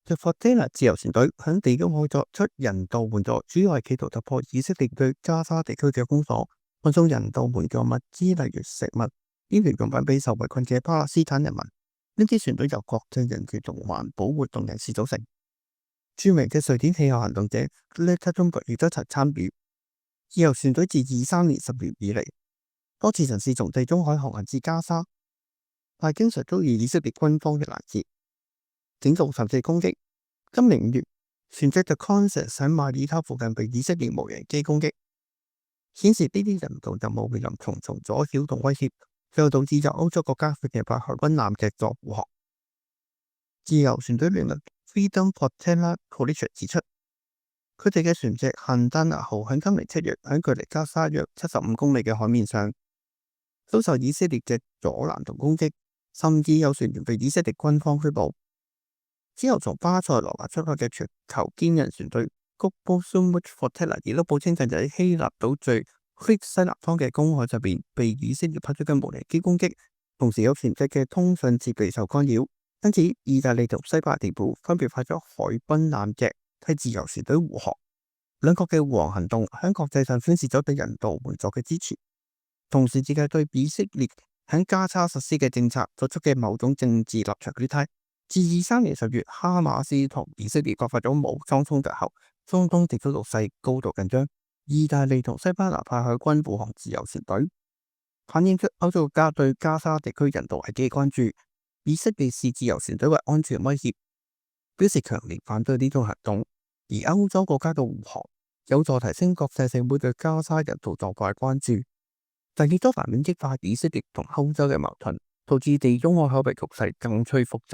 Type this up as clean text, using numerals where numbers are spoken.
嘅 Fatah 自由船隊響地中海作出人道援助，主要係企圖突破以色列對加沙地區嘅封鎖，運送人道援助物資，例如食物、醫療用品俾受圍困嘅巴勒斯坦人民。呢支船隊由國際人權同環保活動人士組成。著名嘅瑞典氣候行動者 Greta Thunberg 亦都曾參與。自由船隊自23年10月以嚟，多次嘗試從地中海航行至加沙，但經常遭遇以色列軍方嘅攔截、整造甚至攻擊。今年5月，船隻 The Constance 喺馬耳他附近被以色列無人機攻擊，顯示呢啲人道任務面臨重重阻擾同威脅，最後導致由歐洲國家嘅白海軍艦隻作護航。自由船隊聯絡 Freedom Protella Coalition 指出，佢哋嘅船隻漢丹拿號喺今年7月喺距離加沙約75公里嘅海面上，遭受以色列嘅阻攔同攻擊，甚至有船員被以色列軍方拘捕。之後從巴塞羅那出發嘅全球堅韌船隊 Global Summit Flotilla 亦都報稱近日喺希臘島最西南方嘅公海上邊被以色列派出嘅無人機攻擊，同時有船隻嘅通訊設備受干擾。因此，意大利同西班牙地府分別派咗海軍艦隻替自由船隊護航。兩國嘅護航行動喺國際上宣示咗對人道援助嘅支持，同時亦係對以色列喺加沙實施嘅政策作出嘅某種政治立場表態。自23年10月，哈馬斯同以色列爆發咗武裝衝突後，中東地區局勢高度緊張。意大利同西班牙派海軍護航自由船隊，反映出歐洲國家對加沙地區人道危機關注。以色列視自由船隊為安全威脅，表示強烈反對呢種行動。而歐洲國家嘅護航有助提升國際社會對加沙人道狀況嘅關注，但亦都反面激化以色列同歐洲嘅矛盾，導致地中海海域局勢更趨複雜。